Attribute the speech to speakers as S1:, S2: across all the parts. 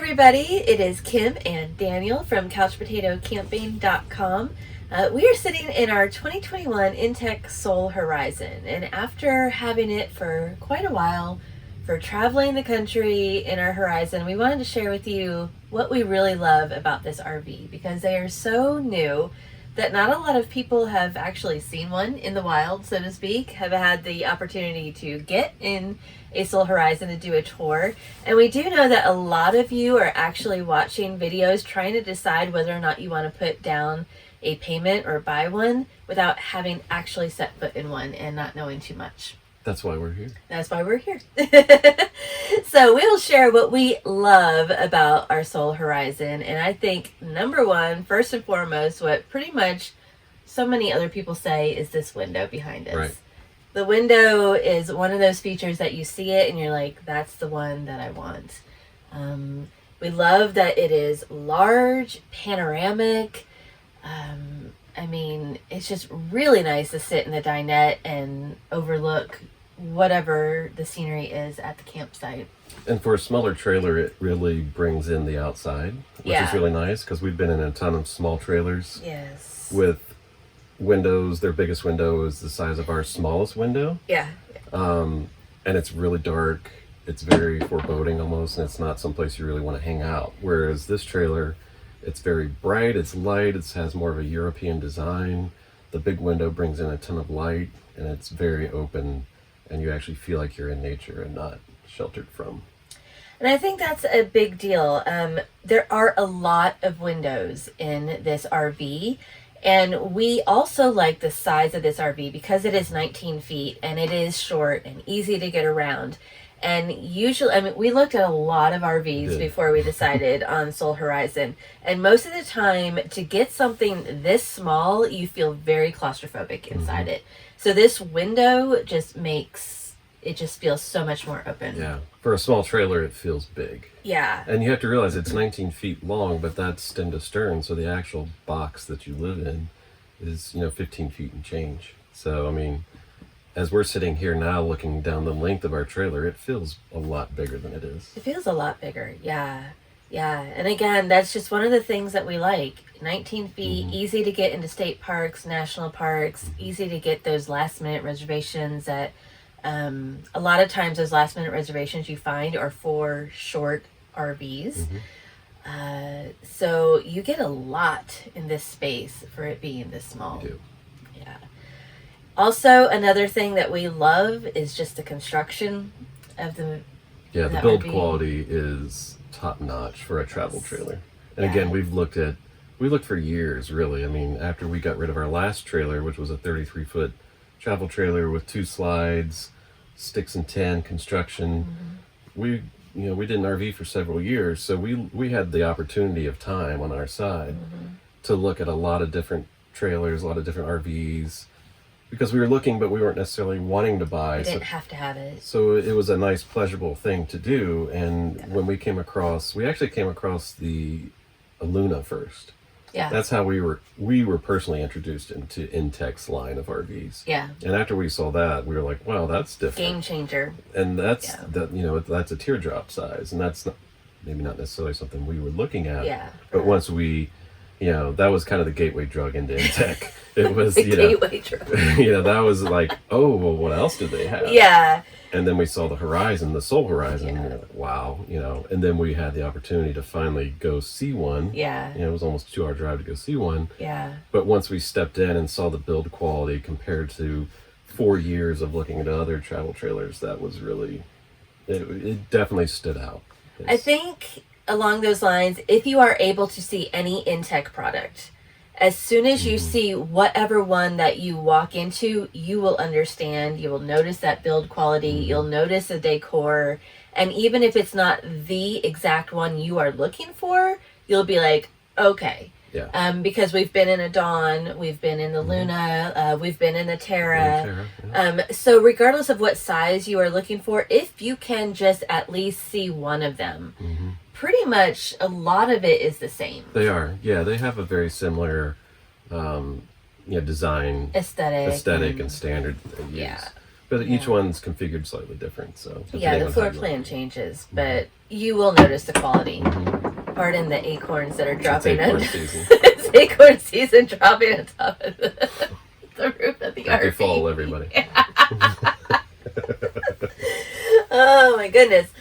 S1: everybody, it is Kim and Daniel from CouchPotatoCamping.com. We are sitting in our 2021 Intech Sol Horizon, and after having it for quite a while, for traveling the country in our Horizon, we wanted to share with you what we really love about this RV, because they are so new that not a lot of people have actually seen one in the wild, so to speak, have had the opportunity to get in a Sol Horizon to do a tour. And we do know that a lot of you are actually watching videos trying to decide whether or not you want to put down a payment or buy one without having actually set foot in one and not knowing too much.
S2: That's why we're here.
S1: That's why we're here. So we will share what we love about our Sol Horizon. And I think number one, first and foremost, what pretty much so many other people say is this window behind us.
S2: Right.
S1: The window is one of those features that you see it and you're like, that's the one that I want. We love that it is large, panoramic. I mean, it's just really nice to sit in the dinette and overlook whatever the scenery is at the campsite.
S2: And for a smaller trailer, it really brings in the outside, which is really nice, because we've been in a ton of small trailers.
S1: Yes.
S2: With windows, their biggest window is the size of our smallest window.
S1: Yeah.
S2: And it's really dark. It's very foreboding almost, and it's not someplace you really want to hang out. Whereas this trailer, it's very bright, it's light, it has more of a European design. The big window brings in a ton of light, and it's very open, and you actually feel like you're in nature and not sheltered from.
S1: And I think that's a big deal. There are a lot of windows in this RV, and we also like the size of this RV because it is 19 feet and it is short and easy to get around. And usually, I mean, we looked at a lot of RVs before we decided on Sol Horizon. And most of the time, to get something this small, you feel very claustrophobic inside it. So this window just makes, it just feels so much more open.
S2: Yeah. For a small trailer, it feels big.
S1: Yeah.
S2: And you have to realize it's 19 feet long, but that's stem to stern. So the actual box that you live in is, 15 feet and change. So, I mean, as we're sitting here now looking down the length of our trailer, it feels a lot bigger than it is.
S1: It feels a lot bigger, yeah. Yeah, and again, that's just one of the things that we like. 19 feet, easy to get into state parks, national parks, easy to get those last-minute reservations that a lot of times those last-minute reservations you find are for short RVs. So you get a lot in this space for it being this small.
S2: You do.
S1: Yeah. Also, another thing that we love is just the construction of the
S2: the build quality is top notch for a travel trailer. And again, we looked for years, really. I mean, after we got rid of our last trailer, which was a 33-foot travel trailer with 2 slides, sticks and tin construction, we did an RV for several years, so we had the opportunity of time on our side to look at a lot of different trailers, a lot of different RVs, because we were looking, but we weren't necessarily wanting to buy.
S1: We didn't have to have it.
S2: So it was a nice, pleasurable thing to do. And when we actually came across the Luna first.
S1: Yeah.
S2: That's how we were personally introduced into Intech's line of RVs.
S1: Yeah.
S2: And after we saw that, we were like, wow, that's different.
S1: Game changer.
S2: And that's that's a teardrop size, and that's maybe not necessarily something we were looking at.
S1: Yeah.
S2: But once we, that was kind of the gateway drug into Intech. It was,
S1: gateway drug.
S2: That was like, oh, well, what else did they have?
S1: Yeah.
S2: And then we saw the Horizon, the Sol Horizon, and we were like, wow, and then we had the opportunity to finally go see one.
S1: Yeah.
S2: It was almost a 2-hour drive to go see one.
S1: Yeah.
S2: But once we stepped in and saw the build quality compared to 4 years of looking at other travel trailers, that was really, it definitely stood out.
S1: I think along those lines, if you are able to see any Intech product, as soon as you see whatever one that you walk into, you will understand, you will notice that build quality, you'll notice the decor, and even if it's not the exact one you are looking for, you'll be like, okay.
S2: Yeah.
S1: Because we've been in a Dawn, we've been in the Luna, we've been in the Terra. So regardless of what size you are looking for, if you can just at least see one of them, pretty much a lot of it is the same.
S2: They are. Yeah, they have a very similar design,
S1: aesthetic
S2: and standard that they use.
S1: Yeah.
S2: But each one's configured slightly different, so
S1: yeah, the floor plan changes, but you will notice the quality. Pardon the acorns that are dropping.
S2: It's acorn season.
S1: It's acorn season, dropping on top of the roof of the
S2: Happy
S1: RV.
S2: fall, everybody.
S1: Oh my goodness.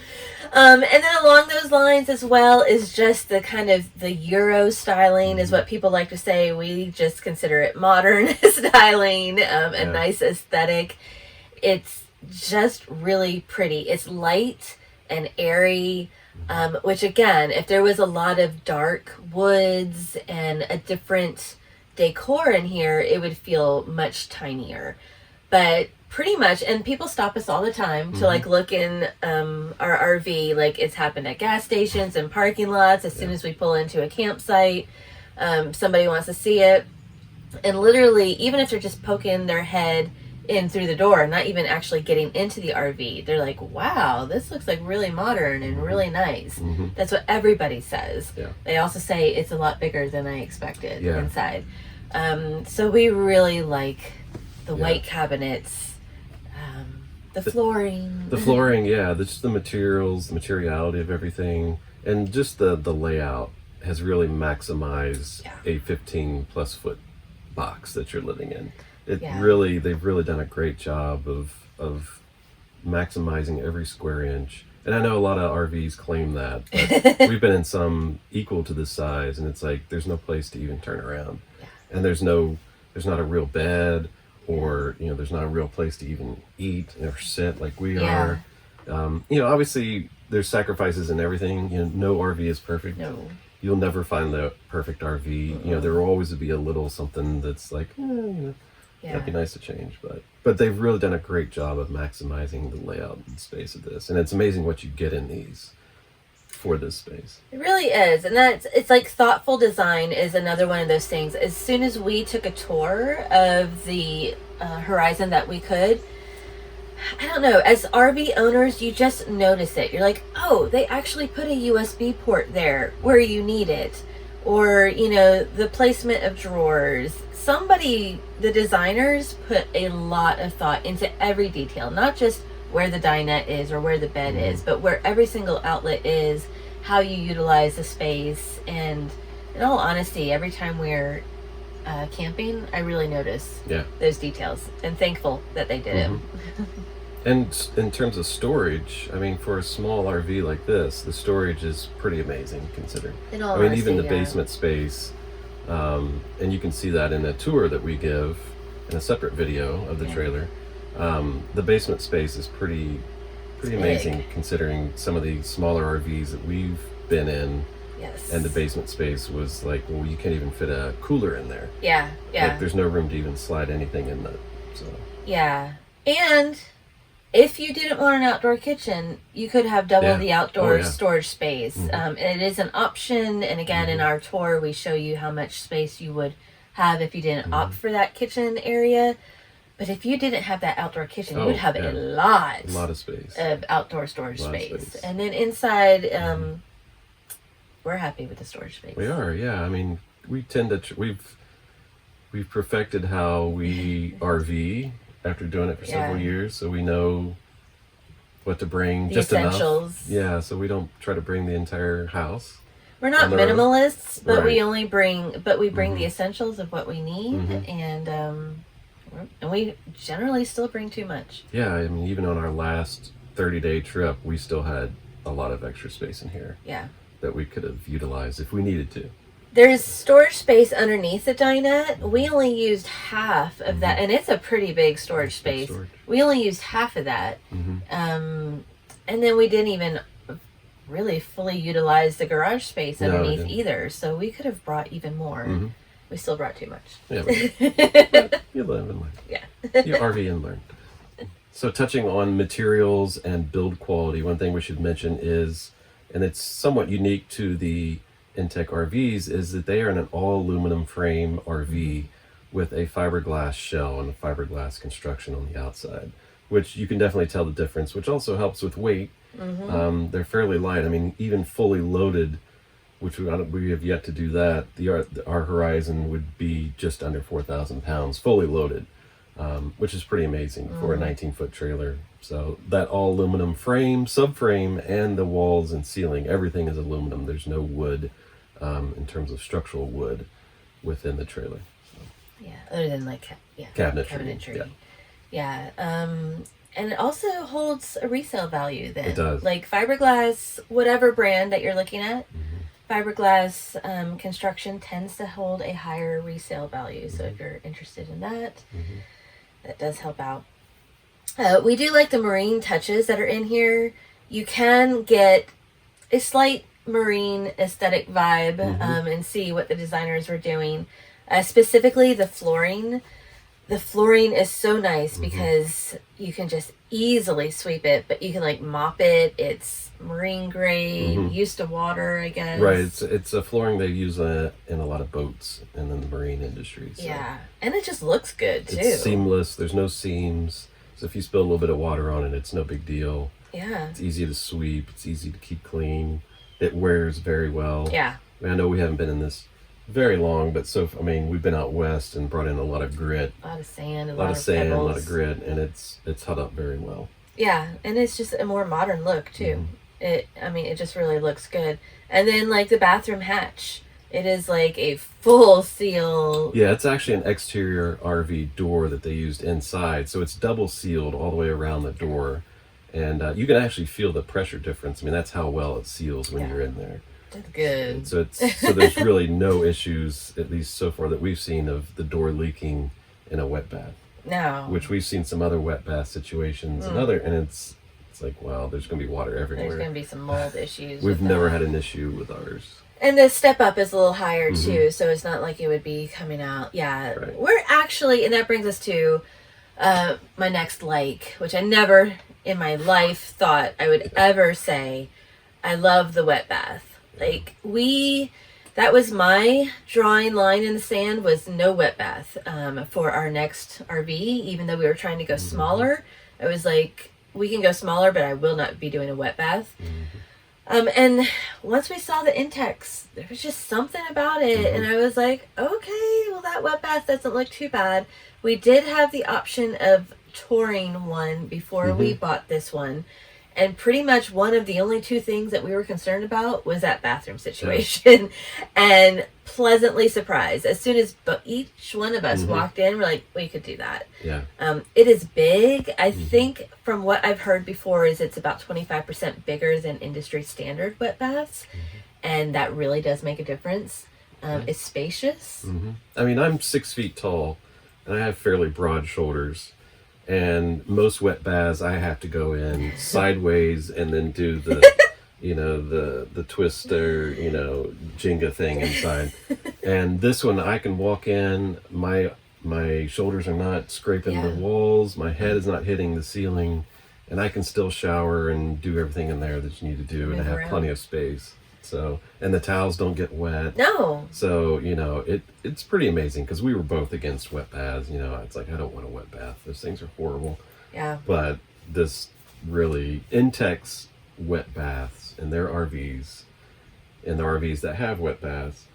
S1: And then along those lines as well is just the kind of the Euro styling is what people like to say. We just consider it modern styling, a nice aesthetic. It's just really pretty. It's light and airy, which again, if there was a lot of dark woods and a different decor in here, it would feel much tinier. But pretty much, and people stop us all the time to like look in our RV. Like it's happened at gas stations and parking lots. As soon as we pull into a campsite, somebody wants to see it. And literally, even if they're just poking their head in through the door, not even actually getting into the RV, they're like, wow, this looks like really modern and really nice. That's what everybody says. They also say it's a lot bigger than I expected inside. So we really like the white cabinets, the flooring.
S2: The flooring, just the materials, the materiality of everything, and just the layout has really maximized a 15 plus foot box that you're living in. They've really done a great job of maximizing every square inch. And I know a lot of RVs claim that, but we've been in some equal to this size, and it's like there's no place to even turn around, and there's not a real bed, or there's not a real place to even eat or sit like we are. Obviously there's sacrifices in everything. No RV is perfect.
S1: No.
S2: You'll never find the perfect RV. There will always be a little something that's like, that'd be nice to change, but they've really done a great job of maximizing the layout and space of this, and it's amazing what you get in these for this space.
S1: It really is, and it's like thoughtful design is another one of those things. As soon as we took a tour of the Horizon that we could, I don't know, as RV owners, you just notice it. You're like, oh, they actually put a USB port there where you need it, or the placement of drawers. The designers put a lot of thought into every detail, not just where the dinette is or where the bed is, but where every single outlet is, how you utilize the space. And in all honesty, every time we're camping, I really notice those details, and thankful that they did it.
S2: And in terms of storage, I mean, for a small RV like this, the storage is pretty amazing considering. Even the basement space, and you can see that in a tour that we give in a separate video of the trailer. The basement space is pretty amazing considering some of the smaller RVs that we've been in.
S1: Yes.
S2: And the basement space was like, well, you can't even fit a cooler in there.
S1: Yeah.
S2: Like, there's no room to even slide anything in that. So.
S1: Yeah. And if you didn't want an outdoor kitchen, you could have double the outdoor storage space. It is an option. And again, in our tour, we show you how much space you would have if you didn't opt for that kitchen area. But if you didn't have that outdoor kitchen, you would have a lot
S2: of space
S1: of outdoor storage space. And then inside, we're happy with the storage space.
S2: We are, I mean, we tend to we've perfected how we RV after doing it for several years, so we know what to bring,
S1: the
S2: just
S1: essentials.
S2: Enough. So we don't try to bring the entire house.
S1: We're not minimalists, but we only bring the essentials of what we need, and we generally still bring too much. Yeah,
S2: I mean, even on our last 30-day trip, we still had a lot of extra space in here.
S1: Yeah.
S2: That we could have utilized if we needed to.
S1: There's storage space underneath the dinette. We only used half of that, and it's a pretty big storage space. We only used half of that. And then we didn't even really fully utilize the garage space underneath either, so we could have brought even more. We still brought too much.
S2: Yeah, you live and learn.
S1: Yeah.
S2: You RV and learn. So touching on materials and build quality, one thing we should mention is, and it's somewhat unique to the Intech RVs, is that they are in an all aluminum frame RV with a fiberglass shell and a fiberglass construction on the outside, which you can definitely tell the difference, which also helps with weight. They're fairly light. I mean, even fully loaded, which we have yet to do that, our Horizon would be just under 4,000 pounds fully loaded. which is pretty amazing for a 19-foot trailer. So that all aluminum frame, subframe, and the walls and ceiling, everything is aluminum. There's no wood in terms of structural wood within the trailer.
S1: Yeah, other than like cabinetry. Yeah. And it also holds a resale value then.
S2: It does.
S1: Like Fiberglass, whatever brand that you're looking at, Fiberglass construction tends to hold a higher resale value. So if you're interested in that, that does help out. We do like the marine touches that are in here. You can get a slight marine aesthetic vibe and see what the designers were doing. Specifically the flooring. The flooring is so nice because you can just easily sweep it, but you can like mop it. It's marine grade, used to water, I guess.
S2: Right. It's a flooring they use in a lot of boats and in the marine industry. So.
S1: Yeah, and it just looks good too.
S2: It's seamless. There's no seams. So if you spill a little bit of water on it, it's no big deal.
S1: Yeah.
S2: It's easy to sweep. It's easy to keep clean. It wears very well.
S1: Yeah.
S2: I know we haven't been in this very long, but we've been out west and brought in a lot of grit.
S1: A lot of sand,
S2: a lot of grit, and it's held up very well.
S1: Yeah, and it's just a more modern look too. It just really looks good. And then like the bathroom hatch, it is like a full seal.
S2: Yeah, it's actually an exterior RV door that they used inside, so it's double sealed all the way around the door, and you can actually feel the pressure difference. I mean, that's how well it seals when you're in there.
S1: That's good.
S2: So there's really no issues, at least so far that we've seen, of the door leaking in a wet bath.
S1: No.
S2: Which we've seen some other wet bath situations and it's like, wow, there's going to be water everywhere.
S1: There's going to be some mold issues.
S2: We've never had an issue with ours.
S1: And the step up is a little higher too, so it's not like it would be coming out. Yeah, we're actually, and that brings us to my next like, which I never in my life thought I would ever say. I love the wet bath. Like that was my drawing line in the sand, was no wet bath for our next RV. Even though we were trying to go smaller, I was like, we can go smaller, but I will not be doing a wet bath. And once we saw the Intex, there was just something about it. And I was like, okay, well, that wet bath doesn't look too bad. We did have the option of touring one before we bought this one. And pretty much one of the only two things that we were concerned about was that bathroom situation. And pleasantly surprised. As soon as each one of us walked in, we're like, we could do that.
S2: Yeah.
S1: It is big. I think from what I've heard before is it's about 25% bigger than industry standard wet baths. And that really does make a difference. It's spacious.
S2: I mean, I'm 6 feet tall and I have fairly broad shoulders. And most wet baths, I have to go in sideways and then do the, the twister, Jenga thing inside. And this one, I can walk in. My shoulders are not scraping the walls. My head is not hitting the ceiling, and I can still shower and do everything in there that you need to do, and I have plenty of space. So, and the towels don't get wet.
S1: No.
S2: So, it's pretty amazing because we were both against wet baths. It's like, I don't want a wet bath. Those things are horrible.
S1: Yeah.
S2: But this really, Intech's wet baths and their RVs, and the RVs that have wet baths,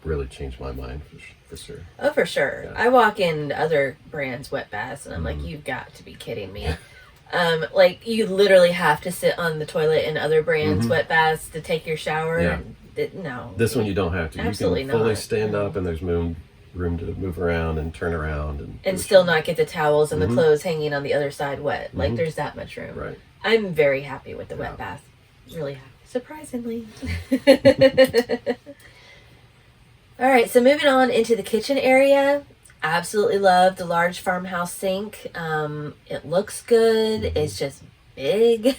S2: really changed my mind for sure.
S1: Oh, for sure. Yeah. I walk in other brands' wet baths and I'm like, you've got to be kidding me. Like you literally have to sit on the toilet in other brands' wet baths to take your shower.
S2: Yeah.
S1: No.
S2: This one you don't have to.
S1: Absolutely
S2: you can fully
S1: not.
S2: stand up and there's room to move around and turn around.
S1: And still not get the towels and the clothes hanging on the other side wet. Like there's that much room.
S2: Right.
S1: I'm very happy with the wet bath. Really happy. Surprisingly. All right, so moving on into the kitchen area. Absolutely love the large farmhouse sink. It looks good. It's just big.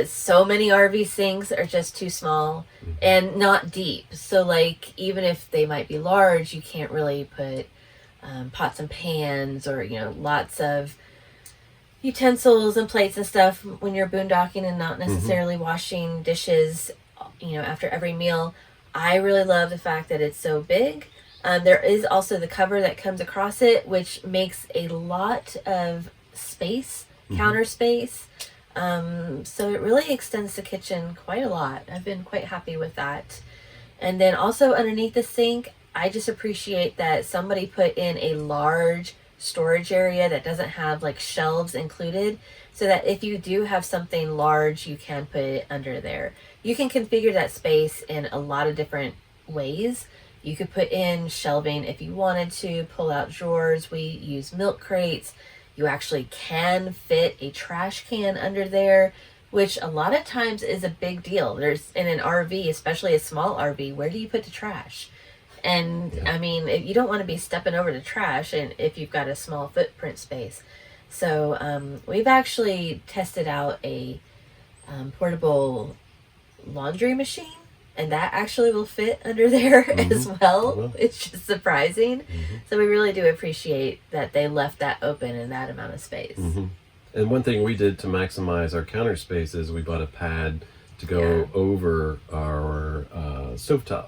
S1: So many RV sinks are just too small and not deep. So like even if they might be large, you can't really put pots and pans or lots of utensils and plates and stuff when you're boondocking and not necessarily washing dishes after every meal. I really love the fact that it's so big. There is also the cover that comes across it, which makes a lot of space, counter space. So it really extends the kitchen quite a lot. I've been quite happy with that. And then also underneath the sink, I just appreciate that somebody put in a large storage area that doesn't have like shelves included, so that if you do have something large, you can put it under there. You can configure that space in a lot of different ways. You could put in shelving if you wanted to, pull out drawers. We use milk crates. You actually can fit a trash can under there, which a lot of times is a big deal. There's in an RV, especially a small RV, where do you put the trash? And
S2: Yeah.
S1: I mean, if you don't want to be stepping over the trash, and if you've got a small footprint space. So we've actually tested out a portable laundry machine, and that actually will fit under there as well.
S2: Well.
S1: It's just surprising. So we really do appreciate that they left that open in that amount of space.
S2: And one thing we did to maximize our counter space is we bought a pad to go over our stovetop.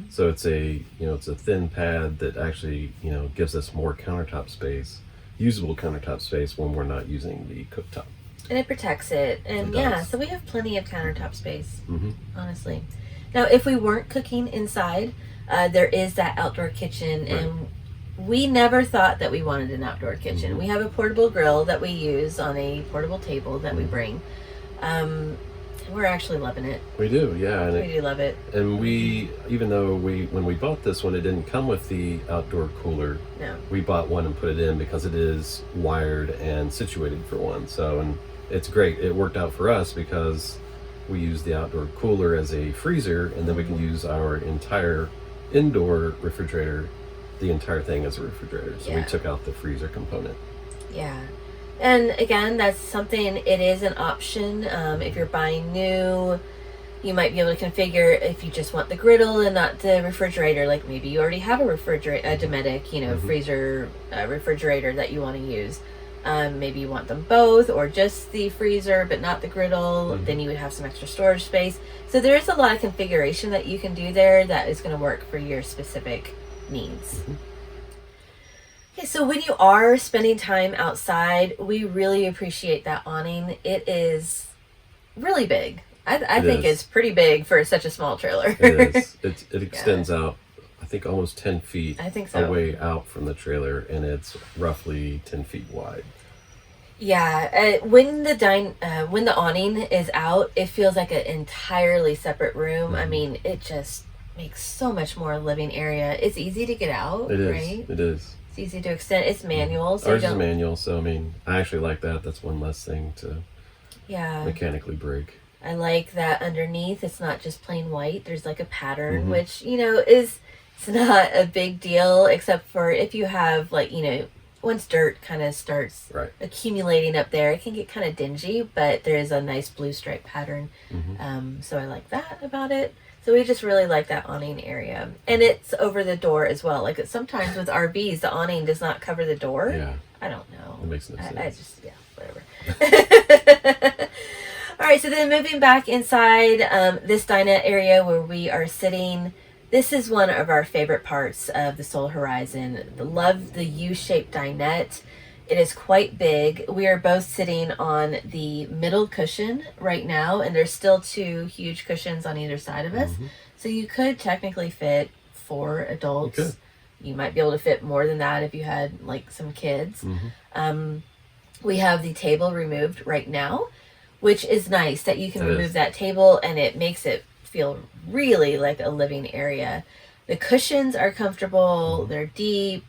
S2: So it's a it's a thin pad that actually gives us more countertop space, usable countertop space when we're not using the cooktop.
S1: And it protects it. And
S2: It does.
S1: so we have plenty of countertop space, honestly. Now, if we weren't cooking inside, there is that outdoor kitchen, and we never thought that we wanted an outdoor kitchen. We have a portable grill that we use on a portable table that we bring. And we're actually loving it.
S2: We do, yeah. And
S1: We do love it.
S2: And we, even though when we bought this one, it didn't come with the outdoor cooler.
S1: No.
S2: We bought one and put it in because it is wired and situated for one. So, and it's great. It worked out for us because we use the outdoor cooler as a freezer, and then we can use our entire indoor refrigerator, the entire thing as a refrigerator. So we took out the freezer component.
S1: Yeah. And again, that's something, it is an option. If you're buying new, you might be able to configure if you just want the griddle and not the refrigerator. Like maybe you already have a Dometic, freezer refrigerator that you want to use. Maybe you want them both, or just the freezer but not the griddle. Then you would have some extra storage space. So there is a lot of configuration that you can do there that is going to work for your specific needs. Okay, so when you are spending time outside, we really appreciate that awning. It is really big. I think it's pretty big for such a small trailer.
S2: It is. It extends out, I think, almost 10 feet
S1: I think so.
S2: away out from the trailer, and it's roughly 10 feet wide.
S1: Yeah, when the awning is out, it feels like an entirely separate room. I mean, it just makes so much more living area. It's easy to get out,
S2: It is.
S1: right?
S2: It is.
S1: It's easy to extend. It's manual, so
S2: Ours
S1: you
S2: is
S1: don't.
S2: manual, so I mean, I actually like that. That's one less thing to
S1: Yeah,
S2: mechanically break.
S1: I like that underneath it's not just plain white. There's like a pattern, which is it's not a big deal, except for if you have like once dirt kind of starts accumulating up there, it can get kind of dingy. But there is a nice blue stripe pattern, so I like that about it. So we just really like that awning area, and it's over the door as well. Like sometimes with RVs, the awning does not cover the door.
S2: Yeah.
S1: I don't know.
S2: It makes no sense.
S1: I just whatever. All right, so then moving back inside this dinette area where we are sitting, this is one of our favorite parts of the Sol Horizon. Love the U-shaped dinette. It is quite big. We are both sitting on the middle cushion right now, and there's still two huge cushions on either side of us. So you could technically fit 4 adults.
S2: You could.
S1: You might be able to fit more than that if you had like some kids. We have the table removed right now, which is nice that you can remove that table, and it makes it feel really like a living area. The cushions are comfortable, they're deep.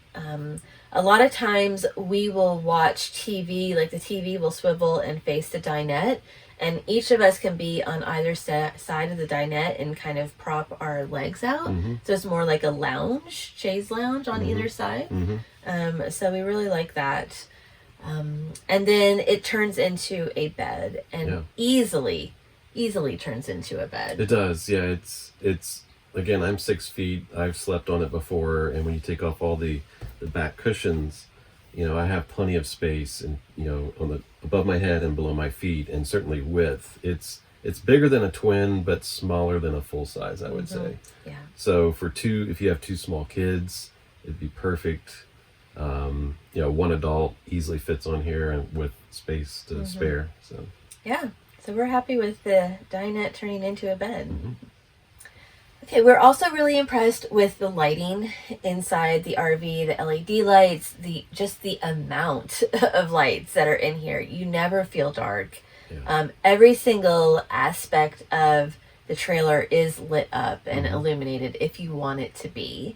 S1: A lot of times we will watch TV, like the TV will swivel and face the dinette, and each of us can be on either side of the dinette and kind of prop our legs out. So it's more like a lounge, chaise lounge on either side. So we really like that. And then it turns into a bed, and easily turns into a bed.
S2: It does, yeah. It's again, I'm 6 feet. I've slept on it before, and when you take off all the back cushions, I have plenty of space, and on the above my head and below my feet, and certainly width. It's bigger than a twin, but smaller than a full size, I would say.
S1: Yeah.
S2: So if you have 2 small kids, it'd be perfect. One adult easily fits on here and with space to spare. So
S1: yeah, so we're happy with the dinette turning into a bed. Okay, we're also really impressed with the lighting inside the RV, the LED lights, the amount of lights that are in here. You never feel dark.
S2: Yeah.
S1: Every single aspect of the trailer is lit up and
S2: Mm-hmm.
S1: illuminated if you want it to be.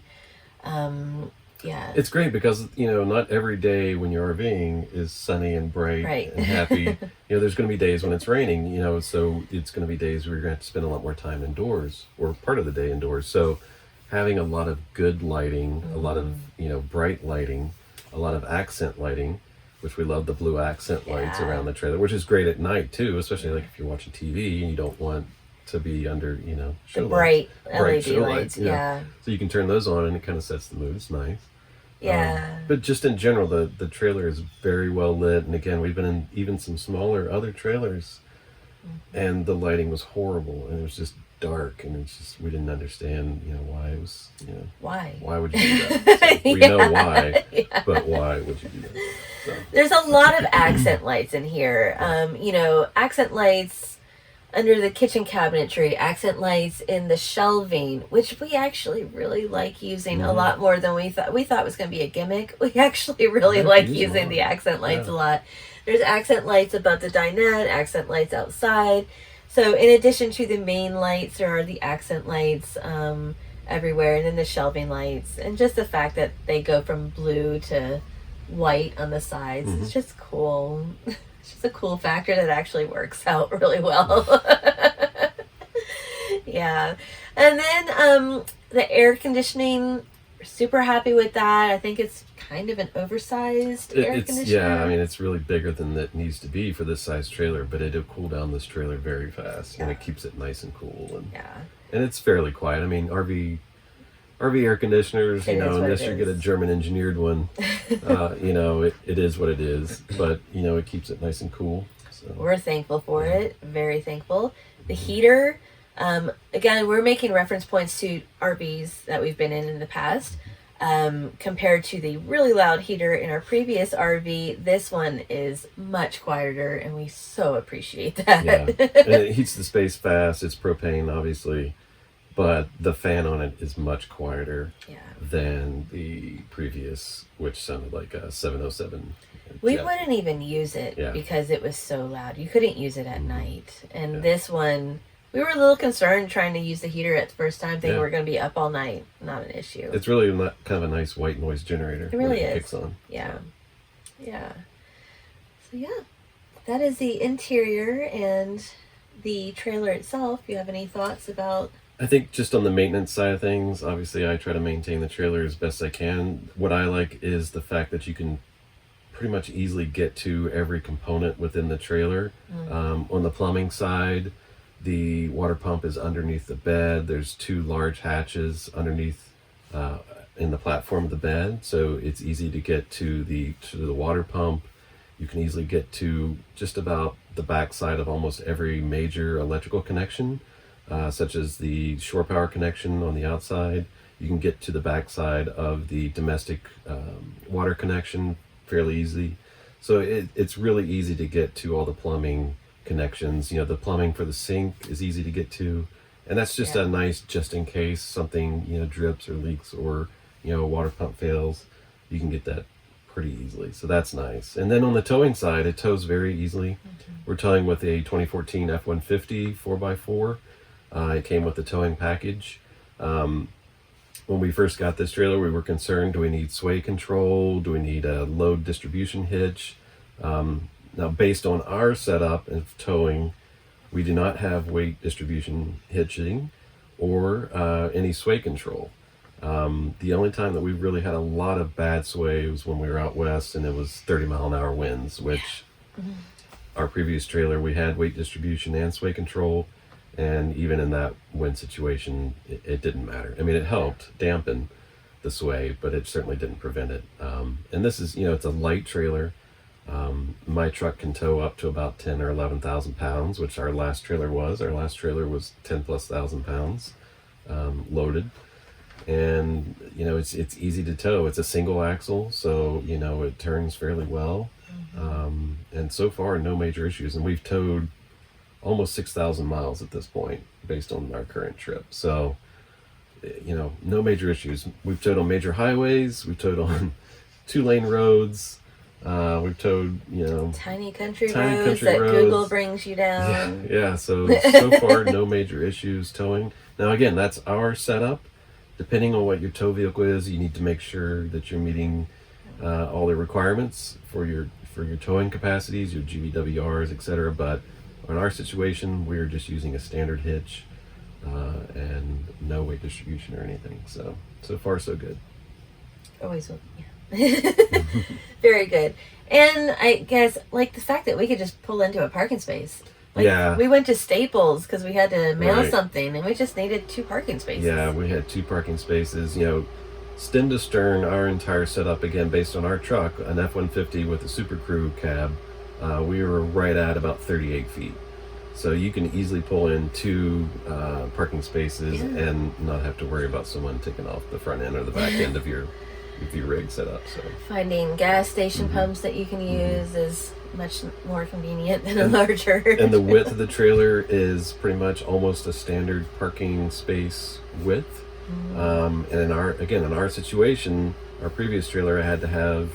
S1: Yeah.
S2: It's great because, not every day when you're RVing is sunny and bright
S1: Right.
S2: and happy. There's going to be days when it's raining, so it's going to be days where you're going to have to spend a lot more time indoors or part of the day indoors. So having a lot of good lighting, a lot of, bright lighting, a lot of accent lighting, which we love the blue accent lights
S1: Yeah.
S2: around the trailer, which is great at night too, especially like if you're watching TV and you don't want to be under,
S1: The
S2: show
S1: bright
S2: lights,
S1: LED lights. Yeah.
S2: So you can turn those on and it kind of sets the mood. It's nice.
S1: Yeah.
S2: But just in general, the trailer is very well lit. And again, we've been in even some smaller other trailers, and the lighting was horrible, and it was just dark, and it's just we didn't understand, why it was,
S1: Why?
S2: why would you do that? So we know why,
S1: Yeah.
S2: but why would you do that? So,
S1: There's a lot of accent lights in here. Accent lights under the kitchen cabinetry, accent lights in the shelving, which we actually really like using a lot more than we thought. We thought it was going to be a gimmick. We actually really like using the accent lights a lot. There's accent lights above the dinette, accent lights outside. So in addition to the main lights, there are the accent lights everywhere, and then the shelving lights, and just the fact that they go from blue to white on the sides. It's just cool. It's just a cool factor that actually works out really well. Yeah. And then the air conditioning, we're super happy with that. I think it's kind of an oversized air conditioner.
S2: Yeah, I mean, it's really bigger than it needs to be for this size trailer, but it'll cool down this trailer very fast, and it keeps it nice and cool, and it's fairly quiet. I mean, RV air conditioners, unless you get a German engineered one, it is what it is, but it keeps it nice and cool. So
S1: We're thankful for it. Very thankful. The heater, again, we're making reference points to RVs that we've been in the past. Compared to the really loud heater in our previous RV, this one is much quieter, and we so appreciate that.
S2: Yeah, and it heats the space fast. It's propane, obviously, but the fan on it is much quieter than the previous, which sounded like a 707.
S1: We
S2: jet.
S1: wouldn't even use it because it was so loud. You couldn't use it at night. And this one, we were a little concerned trying to use the heater at the first time, thinking we're going to be up all night. Not an issue.
S2: It's really kind of a nice white noise generator.
S1: It really is.
S2: Kicks on.
S1: Yeah. Yeah. So yeah, that is the interior and the trailer itself. You have any thoughts about?
S2: I think just on the maintenance side of things, obviously I try to maintain the trailer as best I can. What I like is the fact that you can pretty much easily get to every component within the trailer. On the plumbing side, the water pump is underneath the bed. There's two large hatches underneath in the platform of the bed, so it's easy to get to the water pump. You can easily get to just about the backside of almost every major electrical connection, such as the shore power connection on the outside. You can get to the backside of the domestic water connection fairly easily. So it's really easy to get to all the plumbing connections. The plumbing for the sink is easy to get to, and that's just a nice, just in case something drips or leaks or a water pump fails, you can get that pretty easily. So that's nice. And then on the towing side, it tows very easily. We're towing with a 2014 F-150 4x4. It came with the towing package. When we first got this trailer, we were concerned, do we need sway control? Do we need a load distribution hitch? Now, based on our setup of towing, we do not have weight distribution hitching or any sway control. The only time that we really had a lot of bad sway was when we were out west and it was 30-mile-an-hour winds, which our previous trailer, we had weight distribution and sway control. And even in that wind situation, it didn't matter. I mean, it helped dampen the sway, but it certainly didn't prevent it. And this is, it's a light trailer. My truck can tow up to about 10 or 11,000 pounds, which our last trailer was. Our last trailer was 10,000+ pounds loaded. And, it's easy to tow. It's a single axle, so, it turns fairly well. And so far, no major issues. And we've towed almost 6,000 miles at this point based on our current trip. So no major issues. We've towed on major highways. We've towed on 2-lane roads. We've towed,
S1: tiny country
S2: tiny
S1: roads
S2: country
S1: that
S2: roads.
S1: Google brings you down.
S2: Yeah. So far, no major issues towing. Now, again, that's our setup. Depending on what your tow vehicle is, you need to make sure that you're meeting all the requirements for your towing capacities, your GVWRs, etc. But in our situation, we're just using a standard hitch and no weight distribution or anything. So far, so good.
S1: Always will. Yeah. Very good. And I guess like the fact that we could just pull into a parking space. Like, we went to Staples because we had to mail something, and we just needed 2 parking spaces. Yeah,
S2: we had 2 parking spaces. Stem to stern, our entire setup, again, based on our truck, an F-150 with a Super Crew cab, we were right at about 38 feet. So you can easily pull in 2 parking spaces and not have to worry about someone taking off the front end or the back end of your rig setup. So
S1: finding gas station pumps that you can use is much more convenient than a larger.
S2: And the width of the trailer is pretty much almost a standard parking space width. And in our situation, our previous trailer had to have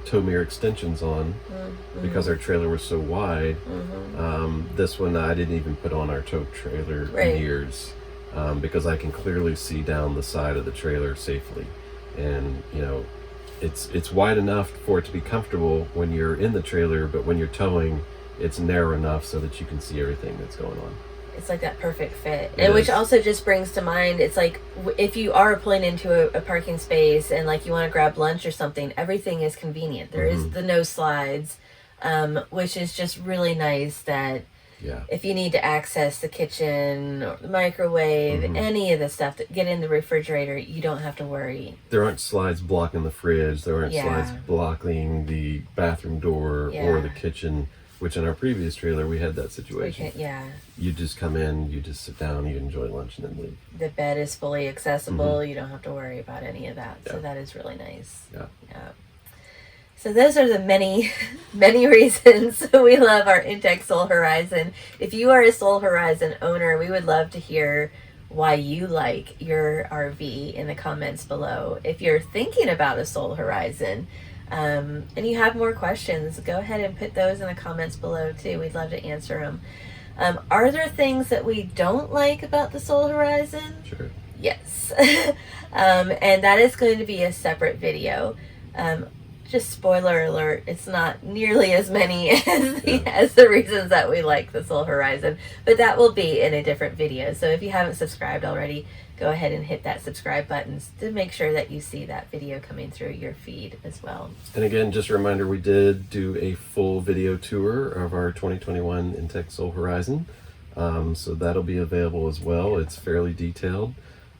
S2: tow mirror extensions on because our trailer was so wide. This one I didn't even put on our tow trailer mirrors because I can clearly see down the side of the trailer safely. And it's wide enough for it to be comfortable when you're in the trailer, but when you're towing, it's narrow enough so that you can see everything that's going on.
S1: It's like that perfect fit. And which also just brings to mind, it's like if you are pulling into a parking space and like you want to grab lunch or something, everything is convenient. There is the no slides, which is just really nice that if you need to access the kitchen or the microwave, any of the stuff that get in the refrigerator, you don't have to worry.
S2: There aren't slides blocking the fridge. There aren't slides blocking the bathroom door or the kitchen, which in our previous trailer, we had that situation. You just come in, you just sit down, you enjoy lunch, and then leave.
S1: The bed is fully accessible. You don't have to worry about any of that. So that is really nice. Yeah. So those are the many, many reasons we love our Intech Sol Horizon. If you are a Sol Horizon owner, we would love to hear why you like your RV in the comments below. If you're thinking about a Sol Horizon and you have more questions, go ahead and put those in the comments below too. We'd love to answer them. Are there things that we don't like about the Sol Horizon?
S2: Sure.
S1: Yes. And that is going to be a separate video. Just spoiler alert, it's not nearly as many as the reasons that we like the Sol Horizon, but that will be in a different video. So if you haven't subscribed already, go ahead and hit that subscribe button to make sure that you see that video coming through your feed as well.
S2: And again, just a reminder, we did do a full video tour of our 2021 Intech Sol Horizon. So that'll be available as well. It's fairly detailed.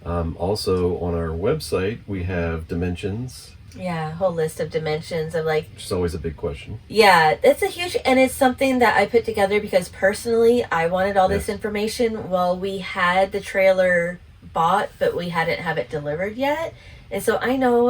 S2: Also on our website, we have dimensions.
S1: Yeah, a whole list of dimensions of like...
S2: Which is always a big question.
S1: Yeah, it's a huge... And it's something that I put together because personally, I wanted all this information while we had the trailer bought, but we hadn't have it delivered yet. And so I know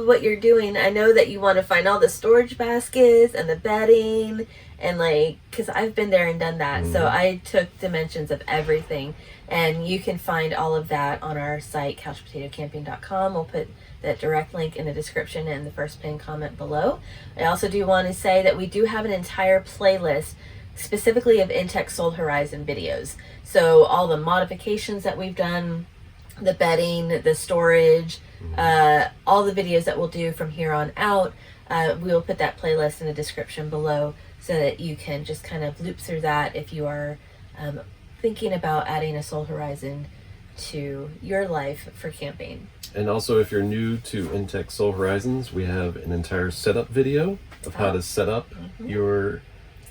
S1: what you're doing. I know that you want to find all the storage baskets and the bedding and like... Because I've been there and done that. So I took dimensions of everything. And you can find all of that on our site, couchpotatocamping.com. We'll put that direct link in the description and the first pinned comment below. I also do want to say that we do have an entire playlist specifically of Intech Sol Horizon videos. So all the modifications that we've done, the bedding, the storage, all the videos that we'll do from here on out, we will put that playlist in the description below so that you can just kind of loop through that if you are thinking about adding a Sol Horizon to your life for camping.
S2: And also, if you're new to Intech Sol Horizons, we have an entire setup video of how to set up your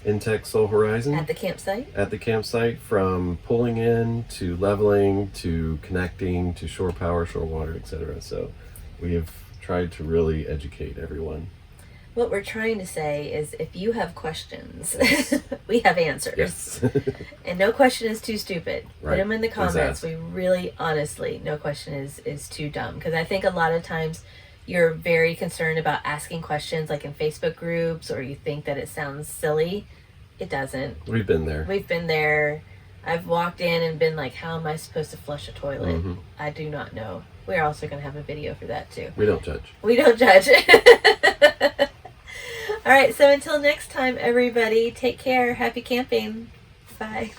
S2: Intech Sol Horizon.
S1: At the campsite?
S2: At the campsite, from pulling in to leveling to connecting to shore power, shore water, etc. So we have tried to really educate everyone.
S1: What we're trying to say is if you have questions, we have answers.
S2: Yes.
S1: And no question is too stupid.
S2: Right.
S1: Put them in the comments. We really, honestly, no question is too dumb. Because I think a lot of times you're very concerned about asking questions like in Facebook groups, or you think that it sounds silly. It doesn't.
S2: We've been there.
S1: We've been there. I've walked in and been like, how am I supposed to flush a toilet?
S2: Mm-hmm.
S1: I do not know. We're also going to have a video for that too.
S2: We don't judge.
S1: We don't judge. All right, so until next time, everybody, take care. Happy camping. Bye.